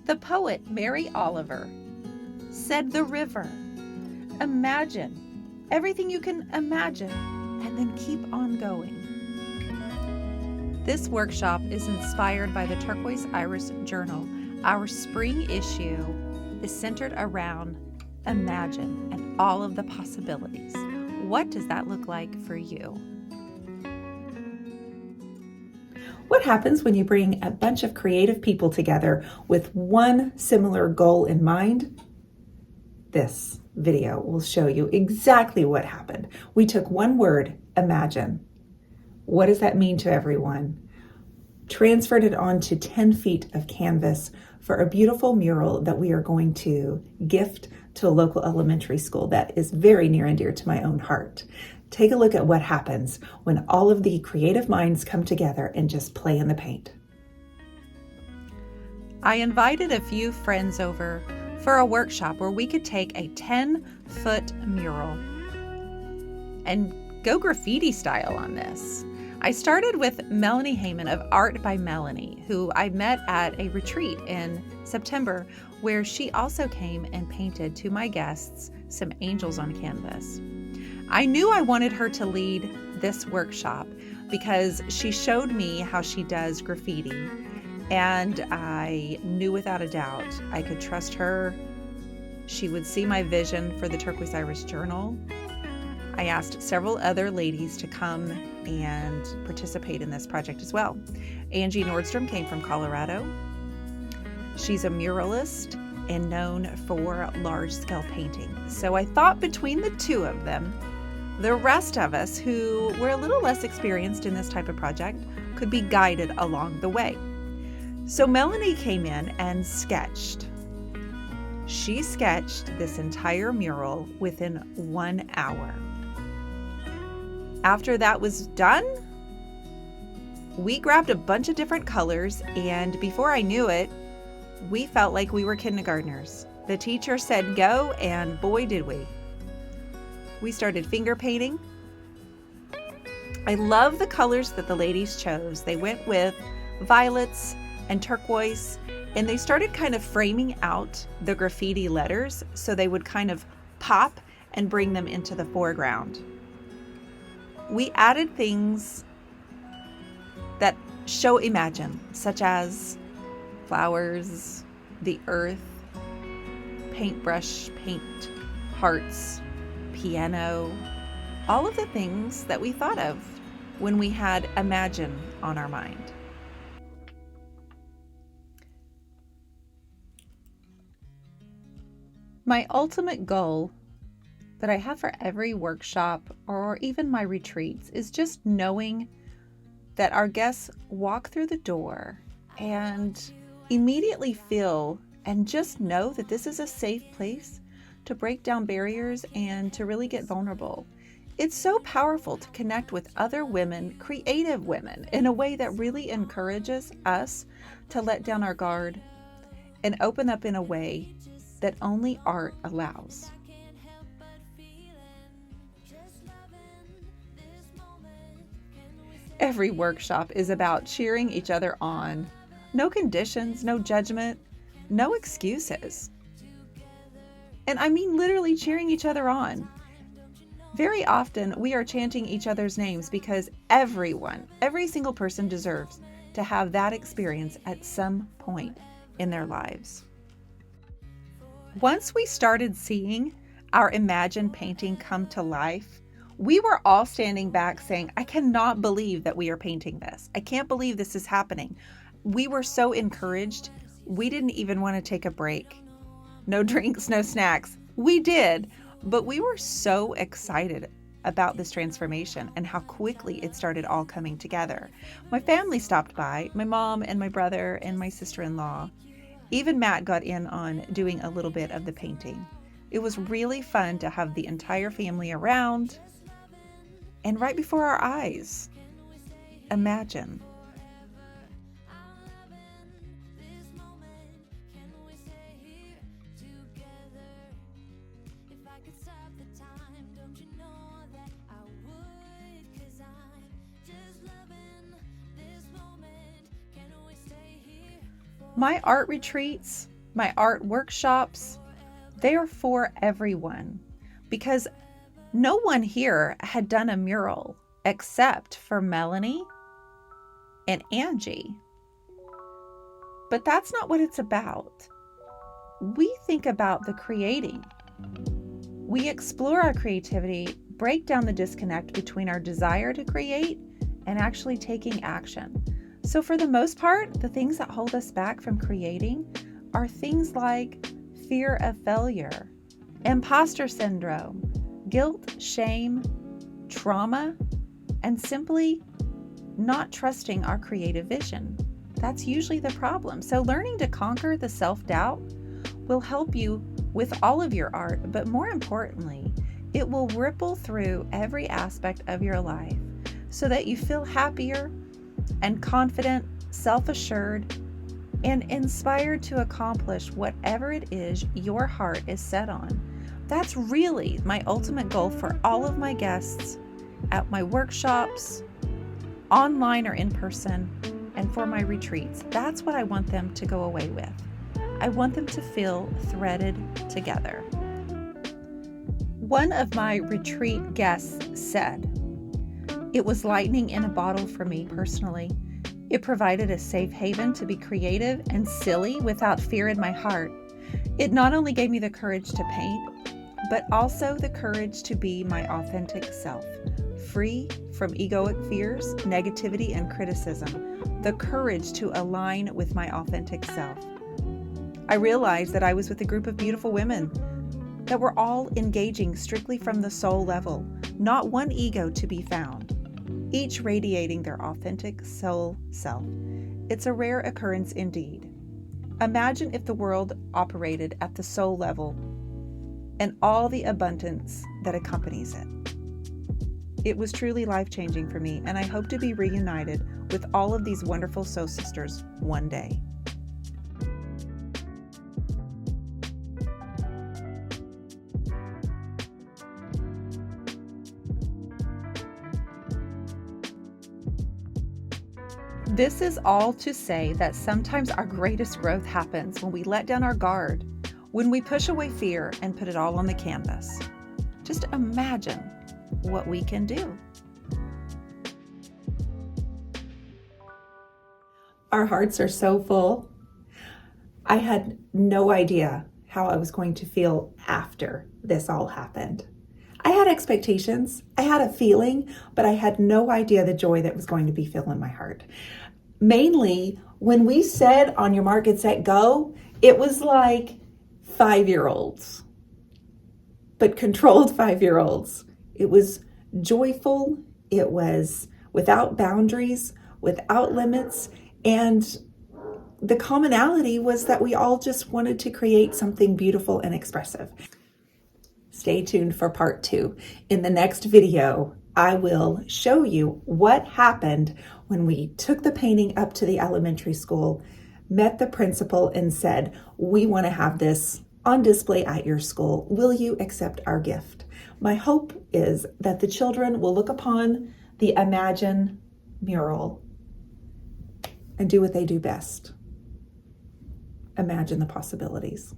The poet Mary Oliver said the river. Imagine everything you can imagine and then keep on going. This workshop is inspired by the Turquoise Iris Journal. Our spring issue is centered around imagine and all of the possibilities. What does that look like for you? What happens when you bring a bunch of creative people together with one similar goal in mind? This video will show you exactly what happened. We took one word, imagine. What does that mean to everyone? Transferred it onto 10 feet of canvas for a beautiful mural that we are going to gift to a local elementary school that is very near and dear to my own heart. Take a look at what happens when all of the creative minds come together and just play in the paint. I invited a few friends over for a workshop where we could take a 10-foot mural and go graffiti style on this. I started with Melanie Hamann of Art by Melanie, who I met at a retreat in September, where she also came and painted to my guests some angels on canvas. I knew I wanted her to lead this workshop because she showed me how she does graffiti, and I knew without a doubt I could trust her. She would see my vision for the Turquoise Iris Journal. I asked several other ladies to come and participate in this project as well. Angie Nordstrum came from Colorado. She's a muralist and known for large-scale painting. So I thought between the two of them, the rest of us who were a little less experienced in this type of project could be guided along the way. So Melanie came in and sketched. She sketched this entire mural within 1 hour. After that was done, we grabbed a bunch of different colors, and before I knew it, we felt like we were kindergartners. The teacher said go, and boy did we. We started finger painting. I love the colors that the ladies chose. They went with violets and turquoise, and they started kind of framing out the graffiti letters so they would kind of pop and bring them into the foreground. We added things that show imagine, such as flowers, the earth, paintbrush, paint, hearts, piano, all of the things that we thought of when we had imagine on our mind. My ultimate goal that I have for every workshop or even my retreats is just knowing that our guests walk through the door and immediately feel and just know that this is a safe place to break down barriers and to really get vulnerable. It's so powerful to connect with other women, creative women, in a way that really encourages us to let down our guard and open up in a way that only art allows. Every workshop is about cheering each other on. No conditions, no judgment, no excuses. And I mean literally cheering each other on. Very often we are chanting each other's names because everyone, every single person deserves to have that experience at some point in their lives. Once we started seeing our imagined painting come to life, we were all standing back saying, I cannot believe that we are painting this. I can't believe this is happening. We were so encouraged. We didn't even want to take a break. No drinks, no snacks. We did, but we were so excited about this transformation and how quickly it started all coming together. My family stopped by, my mom and my brother and my sister-in-law. Even Matt got in on doing a little bit of the painting. It was really fun to have the entire family around. And right before our eyes, imagine. My art retreats My art workshops, they are for everyone because no one here had done a mural except for Melanie and Angie. But that's not what it's about. We think about the creating. We explore our creativity, break down the disconnect between our desire to create and actually taking action. So for the most part, the things that hold us back from creating are things like fear of failure, imposter syndrome, guilt, shame, trauma, and simply not trusting our creative vision. That's usually the problem. So learning to conquer the self-doubt will help you with all of your art, but more importantly, it will ripple through every aspect of your life so that you feel happier and confident, self-assured, and inspired to accomplish whatever it is your heart is set on. That's really my ultimate goal for all of my guests at my workshops, online or in person, and for my retreats. That's what I want them to go away with. I want them to feel threaded together. One of my retreat guests said, "It was lightning in a bottle for me personally. It provided a safe haven to be creative and silly without fear in my heart. It not only gave me the courage to paint, but also the courage to be my authentic self, free from egoic fears, negativity, and criticism, the courage to align with my authentic self. I realized that I was with a group of beautiful women that were all engaging strictly from the soul level, not one ego to be found, each radiating their authentic soul self. It's a rare occurrence indeed. Imagine if the world operated at the soul level and all the abundance that accompanies it. It was truly life-changing for me, and I hope to be reunited with all of these wonderful soul sisters one day." This is all to say that sometimes our greatest growth happens when we let down our guard, when we push away fear and put it all on the canvas. Just imagine what we can do. Our hearts are so full. I had no idea how I was going to feel after this all happened. I had expectations, I had a feeling, but I had no idea the joy that was going to be filling my heart. Mainly, when we said on your mark, get set, go, it was like 5-year-olds, but controlled 5-year-olds. It was joyful, it was without boundaries, without limits, and the commonality was that we all just wanted to create something beautiful and expressive. Stay tuned for part 2. In the next video, I will show you what happened when we took the painting up to the elementary school, met the principal and said, "We want to have this on display at your school. Will you accept our gift?" My hope is that the children will look upon the Imagine mural and do what they do best. Imagine the possibilities.